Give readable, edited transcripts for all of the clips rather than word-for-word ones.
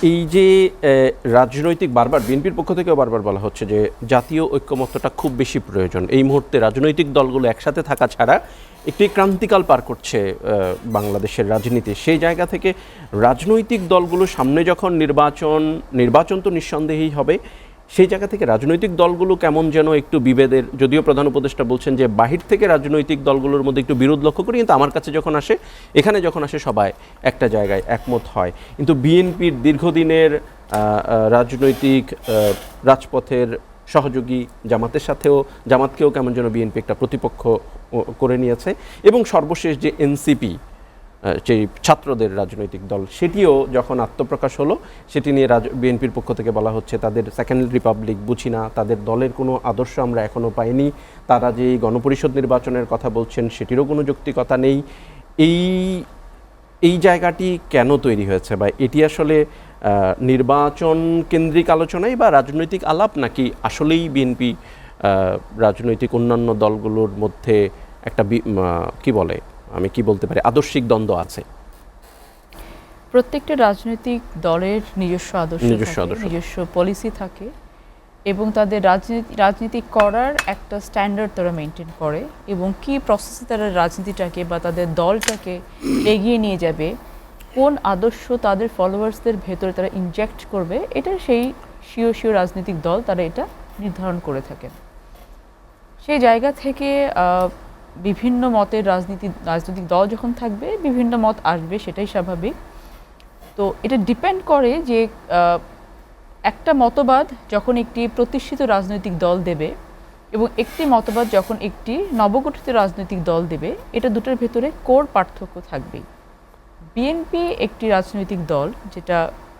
এই যে রাজনৈতিক বারবার বিএনপির পক্ষ থেকেও বারবার বলা হচ্ছে যে জাতীয় ঐক্যমত্যটা খুব বেশি প্রয়োজন, এই মুহূর্তে রাজনৈতিক দলগুলো একসাথে থাকা ছাড়া একটি ক্রান্তিকাল পার করছে বাংলাদেশের রাজনীতি। সেই জায়গা থেকে রাজনৈতিক দলগুলো সামনে যখন নির্বাচন তো নিঃসন্দেহেই হবে, সেই জায়গা থেকে রাজনৈতিক দলগুলো কেমন যেন একটু বিভেদের, যদিও প্রধান উপদেষ্টা বলছেন যে বাহির থেকে রাজনৈতিক দলগুলোর মধ্যে একটু বিরোধ লক্ষ্য করি, কিন্তু আমার কাছে যখন আসে, এখানে যখন আসে সবাই একটা জায়গায় একমত হয়। কিন্তু বিএনপির দীর্ঘদিনের রাজনৈতিক রাজপথের সহযোগী জামাতকেও কেমন যেন বিএনপি একটা প্রতিপক্ষ করে নিয়েছে, এবং সর্বশেষ যে এনসিপি, যেই ছাত্রদের রাজনৈতিক দল, সেটিও যখন আত্মপ্রকাশ হলো, সেটি নিয়ে বিএনপির পক্ষ থেকে বলা হচ্ছে তাদের সেকেন্ড রিপাবলিক বুঝি না, তাদের দলের কোনো আদর্শ আমরা এখনও পাইনি, তারা যে গণপরিষদ নির্বাচনের কথা বলছেন সেটিরও কোনো যৌক্তিকতা নেই। এই জায়গাটি কেন তৈরি হয়েছে, বা এটি আসলে নির্বাচন কেন্দ্রিক আলোচনাই বা রাজনৈতিক আলাপ, নাকি আসলেই বিএনপি রাজনৈতিক অন্যান্য দলগুলোর মধ্যে একটা কি বলতে পারি, আদর্শিক দ্বন্দ্ব আছে? প্রত্যেকটা রাজনৈতিক দলের নিজস্ব আদর্শ, নিজস্ব পলিসি থাকে, এবং তাদের রাজনীতি করার একটা স্ট্যান্ডার্ড তারা মেনটেন করে, এবং কি প্রসেসে তারা রাজনীতিটাকে বা তাদের দলটাকে এগিয়ে নিয়ে যাবে, কোন আদর্শ তাদের ফলোয়ার্সদের ভেতরে তারা ইনজেক্ট করবে, এটা সেই স্বীয় রাজনৈতিক দল তারা এটা নির্ধারণ করে থাকেন। সেই জায়গা থেকে বিভিন্ন মতের রাজনৈতিক দল যখন থাকবে, বিভিন্ন মত আসবে, সেটাই স্বাভাবিক। তো এটা ডিপেন্ড করে যে একটা মতবাদ যখন একটি প্রতিষ্ঠিত রাজনৈতিক দল দেবে এবং একটি মতবাদ যখন একটি নবগঠিত রাজনৈতিক দল দেবে, এটা দুটোর ভেতরে কোর পার্থক্য থাকবেই। বিএনপি একটি রাজনৈতিক দল, যেটা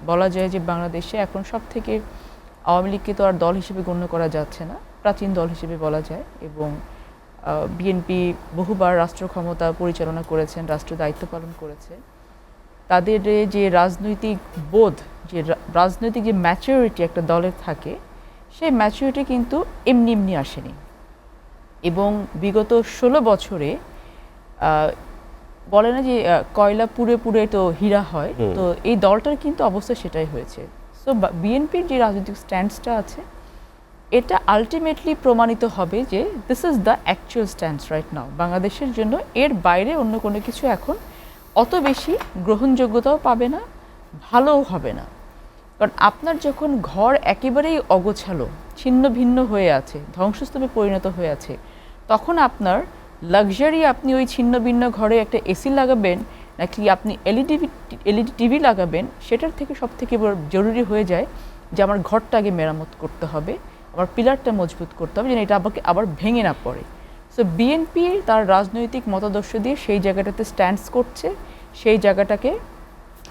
বলা যায় যে বাংলাদেশে এখন সব থেকে, আওয়ামী লীগকে তো আর দল হিসেবে গণ্য করা যাচ্ছে না, প্রাচীন দল হিসেবে বলা যায়, এবং বিএনপি বহুবার রাষ্ট্র ক্ষমতা পরিচালনা করেছেন, রাষ্ট্র দায়িত্ব পালন করেছে। তাদের যে রাজনৈতিক বোধ, যে রাজনৈতিক যে ম্যাচুরিটি একটা দলের থাকে, সেই ম্যাচুরিটি কিন্তু এমনি আসেনি, এবং বিগত 16 বছরে বলে না যে কয়লা পুড়ে পুড়ে তো হীরা হয়, তো এই দলটার কিন্তু অবস্থা সেটাই হয়েছে। সো বিএনপির যে রাজনৈতিক স্ট্যান্ডসটা আছে, এটা আলটিমেটলি প্রমাণিত হবে যে this is the actual stands right now বাংলাদেশের জন্য। এর বাইরে অন্য কোনো কিছু এখন অত বেশি গ্রহণযোগ্যতাও পাবে না, ভালোও হবে না। কারণ আপনার যখন ঘর একেবারেই অগোছালো, ছিন্ন ভিন্ন হয়ে আছে, ধ্বংসস্তূপে পরিণত হয়ে আছে, তখন আপনার লাক্সারি, আপনি ওই ছিন্ন ভিন্ন ঘরে একটা এসি লাগাবেন নাকি আপনি এলইডি টিভি লাগাবেন, সেটার থেকে সব থেকে জরুরি হয়ে যায় যে আমার ঘরটা আগে মেরামত করতে হবে, আমার পিলারটা মজবুত করতে হবে, যেন এটা আবার ভেঙে না পড়ে। সো বিএনপি তার রাজনৈতিক মতাদর্শ দিয়ে সেই জায়গাটাতে স্ট্যান্ডস করছে, সেই জায়গাটাকে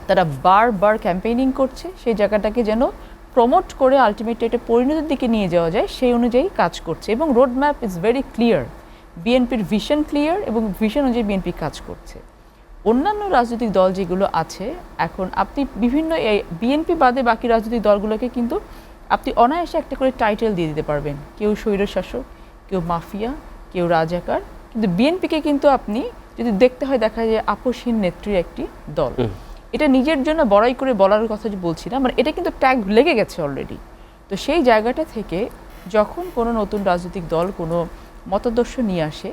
তারা বারবার ক্যাম্পেইনিং করছে, সেই জায়গাটাকে যেন প্রমোট করে আলটিমেটলি এটা পরিণতির দিকে নিয়ে যাওয়া যায়, সেই অনুযায়ী কাজ করছে, এবং road map is very clear. বিএনপির ভিশন ক্লিয়ার, এবং ভিশন অনুযায়ী বিএনপি কাজ করছে। অন্যান্য রাজনৈতিক দল যেগুলো আছে এখন, আপনি বিভিন্ন বিএনপি বাদে বাকি রাজনৈতিক দলগুলোকে কিন্তু আপনি অনায়াসে একটা করে টাইটেল দিয়ে দিতে পারবেন, কেউ স্বৈরশাসক, কেউ মাফিয়া, কেউ রাজাকার, কিন্তু বিএনপিকে কিন্তু আপনি যদি দেখতে হয়, দেখা যায় আপোষহীন নেত্রীর একটি দল। এটা নিজের জন্য বড়াই করে বলার কথা যে বলছি না, মানে এটা কিন্তু ট্যাগ লেগে গেছে অলরেডি। তো সেই জায়গাটা থেকে যখন কোনো নতুন রাজনৈতিক দল কোনো মতাদর্শ নিয়ে আসে,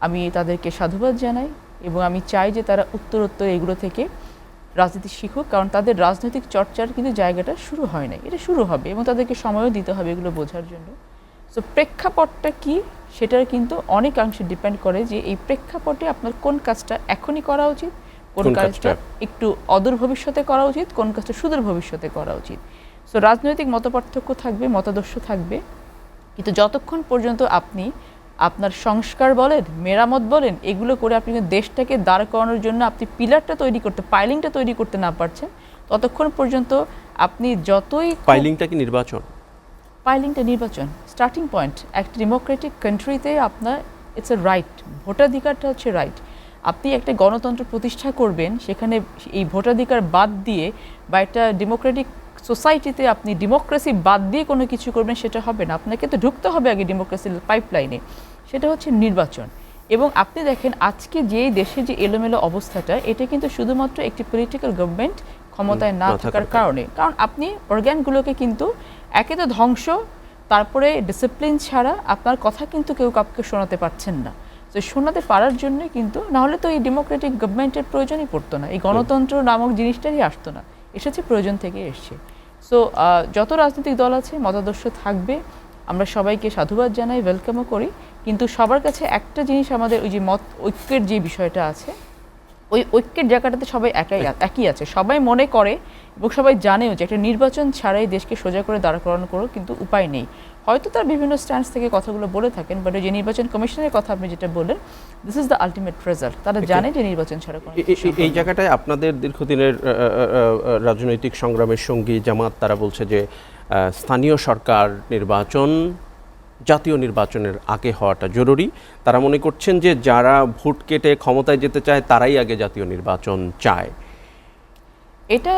আমি তাদেরকে সাধুবাদ জানাই, এবং আমি চাই যে তারা উত্তরোত্তর এগুলো থেকে রাজনীতি শিখুক, কারণ তাদের রাজনৈতিক চর্চার কিন্তু জায়গাটা শুরু হয় নাই, এটা শুরু হবে, এবং তাদেরকে সময়ও দিতে হবে এগুলো বোঝার জন্য। সো প্রেক্ষাপটটা কি, সেটার কিন্তু অনেকাংশে ডিপেন্ড করে যে এই প্রেক্ষাপটে আপনার কোন কাজটা এখনই করা উচিত, কোন কাজটা একটু অদূর ভবিষ্যতে করা উচিত, কোন কাজটা সুদূর ভবিষ্যতে করা উচিত। সো রাজনৈতিক মতপার্থক্য থাকবে, মতাদর্শ থাকবে, কিন্তু যতক্ষণ পর্যন্ত আপনি আপনার সংস্কার বলেন, মেরামত বলেন, এগুলো করে আপনি দেশটাকে দাঁড় করানোর জন্য আপনি পিলারটা তৈরি করতে, পাইলিংটা তৈরি করতে না পারছেন, ততক্ষণ পর্যন্ত আপনি যতই পাইলিংটা কি নির্বাচন? পাইলিংটা নির্বাচন, স্টার্টিং পয়েন্ট। একটা ডেমোক্রেটিক কান্ট্রিতে আপনার ইটস এ রাইট, ভোটাধিকারটা হচ্ছে রাইট। আপনি একটা গণতন্ত্র প্রতিষ্ঠা করবেন, সেখানে এই ভোটাধিকার বাদ দিয়ে বা একটা ডেমোক্রেটিক সোসাইটিতে আপনি ডেমোক্রেসি বাদ দিয়ে কোনো কিছু করবেন, সেটা হবে না। আপনাকে তো ঢুকতে হবে আগে ডেমোক্রেসির পাইপলাইনে, সেটা হচ্ছে নির্বাচন। এবং আপনি দেখেন আজকে যে দেশে যে এলোমেলো অবস্থাটা, এটা কিন্তু শুধুমাত্র একটি পলিটিক্যাল গভর্নমেন্ট ক্ষমতায় না থাকার কারণে। কারণ আপনি অর্গ্যানগুলোকে কিন্তু একে তো ধ্বংস, তারপরে ডিসিপ্লিন ছাড়া আপনার কথা কিন্তু কেউ কাউকে শোনাতে পারছেন না। তো শোনাতে পারার জন্য কিন্তু, নাহলে তো এই ডেমোক্রেটিক গভর্নমেন্টের প্রয়োজনই পড়তো না, এই গণতন্ত্র নামক জিনিসটাই আসতো না, এসেছে প্রয়োজন থেকে এসছে। সো যত রাজনৈতিক দল আছে মতাদর্শ থাকবে, আমরা সবাইকে সাধুবাদ জানাই, ওয়েলকামও করি, কিন্তু সবার কাছে একটা জিনিস আমাদের ওই যে মত ঐক্যের যে বিষয়টা আছে, ওই ঐক্যের জায়গাটাতে সবাই একই আছে। সবাই মনে করে এবং সবাই জানেও যে একটা নির্বাচন ছাড়াই দেশকে সোজা করে দাঁড় করানো করো, কিন্তু উপায় নেই। হয়তো তার বিভিন্ন স্ট্যান্স থেকে কথাগুলো বলে থাকেন, বাট ওই যে নির্বাচন কমিশনের কথা আপনি যেটা বললেন, this is the ultimate result. তারা জানে যে নির্বাচন ছাড়া কোনো এই জায়গাটায় আপনাদের দীর্ঘদিনের রাজনৈতিক সংগ্রামের সঙ্গী জামাত তারা বলছে যে স্থানীয় সরকার নির্বাচন জাতীয় নির্বাচনের আগে হওয়াটা জরুরি। তারা মনে করছেন যে যারা ভোট কেটে ক্ষমতায় যেতে চায় তারাই আগে জাতীয় নির্বাচন চায়। এটা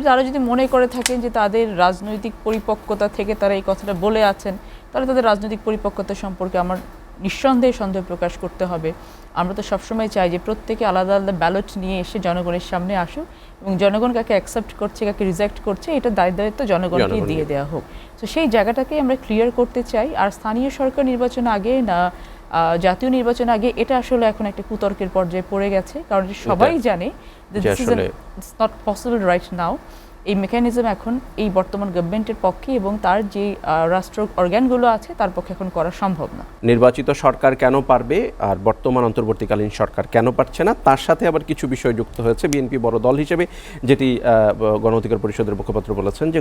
তারা যদি মনে করে থাকেন যে তাদের রাজনৈতিক পরিপক্কতা থেকে তারা এই কথাটা বলে আছেন, তাহলে তাদের রাজনৈতিক পরিপক্কতা সম্পর্কে আমার নিঃসন্দেহে সন্দেহ প্রকাশ করতে হবে। আমরা তো সবসময় চাই যে প্রত্যেকে আলাদা আলাদা ব্যালট নিয়ে এসে জনগণের সামনে আসুক, এবং জনগণ কাকে অ্যাকসেপ্ট করছে কাকে রিজেক্ট করছে এটা দায়িত্ব জনগণকেই দিয়ে দেওয়া হোক। তো সেই জায়গাটাকেই আমরা ক্লিয়ার করতে চাই। আর স্থানীয় সরকার নির্বাচন আগে না জাতীয় নির্বাচন আগে, এটা আসলে এখন একটা কুতর্কের পর্যায়ে পড়ে গেছে, কারণ সবাই জানে যে it's not possible right now. এই মেকানিজম এখন এই বর্তমান গভর্নমেন্টের পক্ষে এবং তার যে রাষ্ট্র অর্গানগুলো আছে তার পক্ষে এখন করা সম্ভব না। নির্বাচিত সরকার কেন পারবে আর বর্তমান অন্তর্বর্তীকালীন সরকার কেন পারছে না, তার সাথে আবার কিছু বিষয় যুক্ত হয়েছে। বিএনপি বড় দল হিসেবে, যেটি গণ অধিকার পরিষদের মুখপাত্র বলেছেন, যে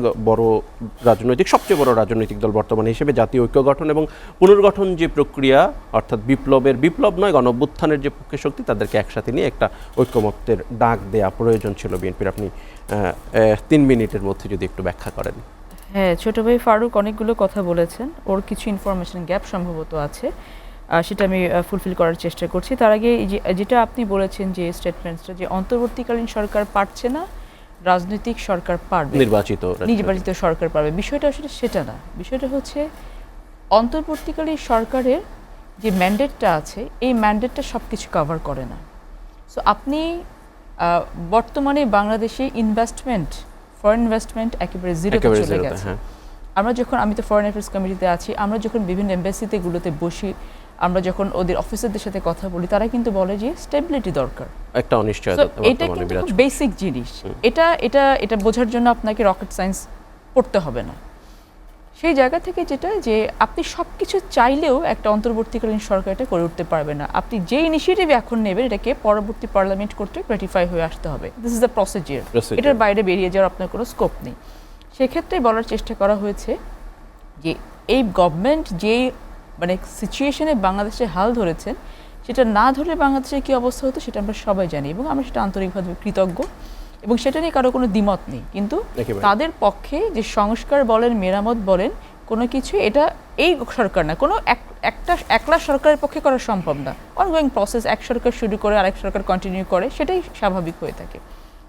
সবচেয়ে বড় রাজনৈতিক দল বর্তমানে হিসেবে জাতীয় ঐক্য গঠন এবং পুনর্গঠন যে প্রক্রিয়া, অর্থাৎ বিপ্লব নয় গণঅভ্যুত্থানের যে পক্ষে শক্তি, তাদেরকে একসাথে নিয়ে একটা ঐক্যমত্যের ডাক দেয়া প্রয়োজন ছিল বিএনপির। আপনি 3 মিনিটের মধ্যে যদি একটু ব্যাখ্যা করেন। হ্যাঁ, ছোট ভাই ফারুক অনেকগুলো কথা বলেছেন, ওর কিছু ইনফরমেশন গ্যাপ সম্ভবত আছে, সেটা আমি ফুলফিল করার চেষ্টা করছি। তার আগে যেটা আপনি বলেছেন যে স্টেটমেন্টসটা, যে অন্তর্বর্তীকালীন সরকার পারছে না, রাজনৈতিক সরকার পারবে, নির্বাচিত সরকার পারবে, বিষয়টা আসলে সেটা না। বিষয়টা হচ্ছে অন্তর্বর্তীকালীন সরকারের যে ম্যান্ডেটটা আছে, এই ম্যান্ডেটটা সব কিছু কভার করে না। সো আপনি বর্তমানে বাংলাদেশে ফরেন ইনভেস্টমেন্ট একেবারে জিরোতে চলে গেছে। আমি তো ফরেন অ্যাফেয়ার্স কমিটিতে আছি, আমরা যখন বিভিন্ন এমবাসিতে গুলোতে বসি, আমরা যখন ওদের অফিসারদের সাথে কথা বলি, তারা কিন্তু বলে যে স্টেবিলিটি দরকার, একটা অনিশ্চয়তা। এটা কিন্তু খুব বেসিক জিনিস। এটা বোঝার জন্য আপনাকে রকেট সায়েন্স পড়তে হবে না। সেই জায়গা থেকে যেটা, যে আপনি সব কিছু চাইলেও একটা অন্তর্বর্তীকালীন সরকার এটা করে উঠতে পারবে না। আপনি যে ইনিশিয়েটিভ এখন নেবেন, এটাকে পরবর্তী পার্লামেন্ট কর্তৃক রেটিফাই হয়ে আসতে হবে। This is the procedure. এটার বাইরে বেরিয়ে যাওয়ার আপনার কোনো স্কোপ নেই। সেক্ষেত্রে বলার চেষ্টা করা হয়েছে যে এই গভর্নমেন্ট যে সিচুয়েশনে বাংলাদেশে হাল ধরেছেন, সেটা না ধরলে বাংলাদেশের কী অবস্থা হতো সেটা আমরা সবাই জানি, এবং আমরা সেটা আন্তরিকভাবে কৃতজ্ঞ, এবং সেটা নিয়ে কারো কোনো দ্বিমত নেই। কিন্তু তাদের পক্ষে যে সংস্কার বলেন, মেরামত বলেন, কোনো কিছু এটা এই সরকার না, কোনো একলা সরকারের পক্ষে করা সম্ভব না। অনগোয়িং প্রসেস, এক সরকার শুরু করে আরেক সরকার কন্টিনিউ করে, সেটাই স্বাভাবিক হয়ে থাকে।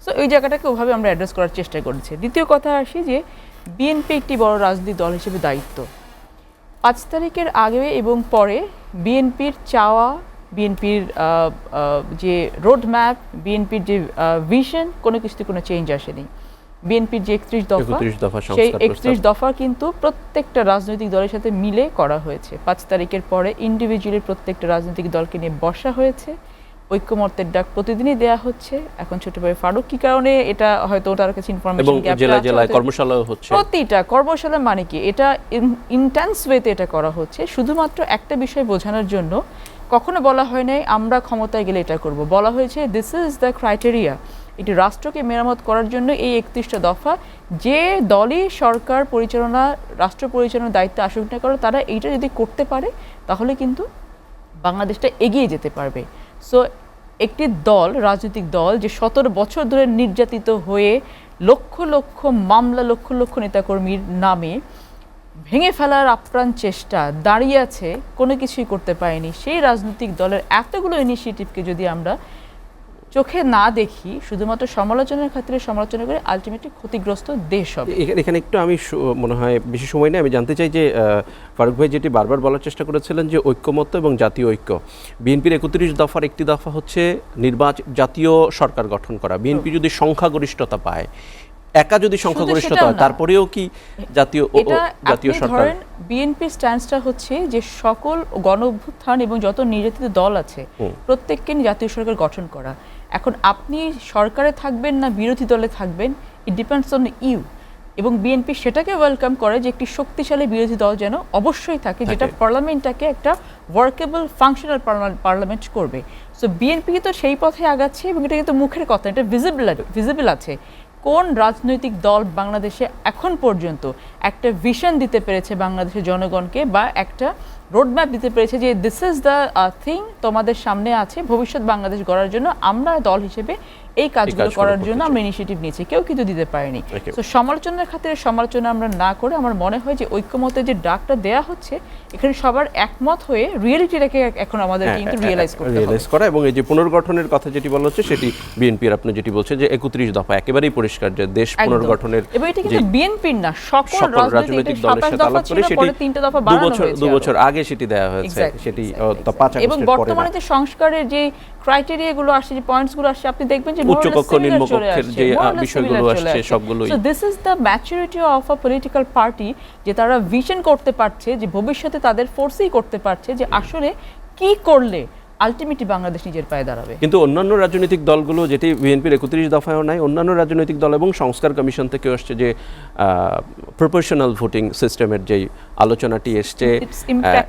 সো ওই জায়গাটাকে ওভাবে আমরা অ্যাড্রেস করার চেষ্টা করেছি। দ্বিতীয় কথা আসি যে বিএনপি একটি বড় রাজনৈতিক দল হিসেবে দায়িত্ব। 5 তারিখের আগে এবং পরে বিএনপির চাওয়া, বিএনপির যে রোড ম্যাপ, বিএনপির যে ভিশন, কোনো কিছুতে কোনো চেঞ্জ আসেনি। বিএনপির যে 31 দফা, সেই 31 দফা কিন্তু প্রত্যেকটা রাজনৈতিক দলের সাথে মিলে করা হয়েছে। 5 তারিখের পরে ইন্ডিভিজুয়ালি প্রত্যেকটা রাজনৈতিক দলকে নিয়ে বসা হয়েছে, ঐক্যমত্যের ডাক প্রতিদিনই দেয়া হচ্ছে। এখন ছোট ভাই ফারুক কি কারণে, এটা হয়তো তার কাছে ইনফরমেশন গ্যাপ, জেলায় কর্মশালা হচ্ছে, প্রতিটা কর্মশালা মানে কি, এটা ইন্টেন্স ওয়েতে এটা করা হচ্ছে শুধুমাত্র একটা বিষয় বোঝানোর জন্য। কখনো বলা হয় নাই আমরা ক্ষমতায় গেলে এটা করব, বলা হয়েছে দিস ইজ দ্য ক্রাইটেরিয়া। এটি রাষ্ট্রকে মেরামত করার জন্য এই 31টা দফা, যে দলই সরকার পরিচালনা, রাষ্ট্র পরিচালনার দায়িত্ব আসুক না করো, তারা এইটা যদি করতে পারে তাহলে কিন্তু বাংলাদেশটা এগিয়ে যেতে পারবে। সো একটি দল, রাজনৈতিক দল, যে 17 বছর ধরে নির্যাতিত হয়ে লক্ষ লক্ষ মামলা, লক্ষ লক্ষ নেতাকর্মীর নামে ভেঙে ফেলার আপ্রাণ চেষ্টা, দাঁড়িয়ে আছে, কোনো কিছুই করতে পারেনি, সেই রাজনৈতিক দলের এতগুলো ইনিশিয়েটিভকে যদি আমরা চোখে না দেখি, শুধুমাত্র সমালোচনার খাতিরে সমালোচনা করে আলটিমেটলি ক্ষতিগ্রস্ত দেশ হবে। এখানে একটু আমি মনে হয় বেশি সময় নেই, আমি জানতে চাই যে ফারুক ভাই যেটি বারবার বলার চেষ্টা করেছিলেন যে ঐক্যমত্য এবং জাতীয় ঐক্য, বিএনপির 31 দফার একটি দফা হচ্ছে জাতীয় সরকার গঠন করা। বিএনপি যদি সংখ্যাগরিষ্ঠতা পায়, একা যদি সংখ্যাগরিষ্ঠতা হয়, তারপরেও কি জাতীয় সরকার? ধরেন বিএনপির স্ট্যান্সটা হচ্ছে যে সকল গণ অভ্যুত্থান এবং যত নির্যাতিত দল আছে প্রত্যেককে নিয়ে জাতীয় সরকার গঠন করা। এখন আপনি সরকারে থাকবেন না বিরোধী দলে থাকবেন, ইট ডিপেন্ডস অন ইউ। এবং বিএনপি সেটাকে ওয়েলকাম করে যে একটি শক্তিশালী বিরোধী দল যেন অবশ্যই থাকে, যেটা পার্লামেন্টটাকে একটা ওয়ার্কেবল ফাংশনাল পার্লামেন্ট করবে। সো বিএনপি তো সেই পথে আগাচ্ছে এবং এটা কিন্তু মুখের কথা, এটা ভিজিবল আছে। কোন রাজনৈতিক দল বাংলাদেশে এখন পর্যন্ত একটা ভিশন দিতে পেরেছে বাংলাদেশের জনগণকে, বা একটা রোডম্যাপ দিতে পেরেছে যে দিস ইজ দ্য থিং তোমাদের সামনে আছে ভবিষ্যৎ বাংলাদেশ গড়ার জন্য, আমরা দল হিসেবে এই কাজগুলো করার জন্য আমরা ইনিশিয়েটিভ নিয়েছি? কেউ কিন্তু দিতে পারেনি। তো সমালোচনার খাতিরে সমালোচনা আমরা না করে আমার মনে হয় যে ঐক্যমতের যে ডাকটা দেয়া হচ্ছে, এখানে সবার একমত হয়ে রিয়েলিটিটাকে এখন আমাদের কিন্তু রিয়েলাইজ করা, এবং এই যে পুনর্গঠনের কথা যেটি বলা হচ্ছে সেটি বিএনপির, আপনি যেটি বলছেন যে 31 দফা একেবারেই পরিষ্কার যে দেশ পুনর্গঠনের, এবং এটা কিন্তু বিএনপির না, সকল রাজনৈতিক দলের সাথে আলাপ করে সেটি 3টা দফা বাড়ানো হয়েছে, 2 বছর আগে সেটি দেয়া হয়েছে, সেটি 5 আগস্টের পরে। এবং বর্তমানে যে সংস্কারের যে ক্রাইটেরিয়াগুলো আসছে, যে পয়েন্টসগুলো আসছে, আপনি দেখবেন যে উচ্চকক্ষ নিম্নকক্ষের যে বিষয়গুলো আসছে সবগুলোই। So this is the maturity of a political party, যে তারা ভিশন করতে পারছে, যে ভবিষ্যতে তাদের ফোর্সই করতে পারছে যে আসলে কি করলে আলটিমেটলি বাংলাদেশ নিজের পায়ে দাঁড়াবে। কিন্তু অন্যান্য রাজনৈতিক দলগুলো, যেটি বিএনপির 31 দফায়ও নাই, অন্যান্য রাজনৈতিক দল এবং সংস্কার কমিশন থেকে আসছে যে প্রপোর্শনাল ভোটিং সিস্টেমের যেই আলোচনাটি এসছে,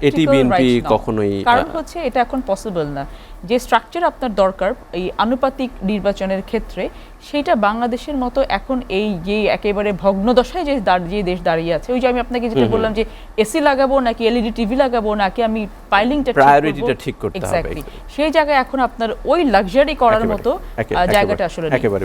এটি বিএনপি কখনোই, কারণ হচ্ছে এটা এখন পসিবল না। যে স্ট্রাকচার আপনার দরকার এই আনুপাতিক নির্বাচনের ক্ষেত্রে, সেটা বাংলাদেশের মতো এখন এই যে একেবারে ভগ্নদশায় যে দেশ দাঁড়িয়ে আছে, ওই যে আমি আপনাকে যেটা বললাম যে এসি লাগাবো নাকি এলইডি টিভি লাগাবো নাকি আমি পাইলিংটা ঠিক করতে হবে, সেই জায়গায় এখন আপনার ওই লাক্সারি করার মতো জায়গাটা আসলে একেবারে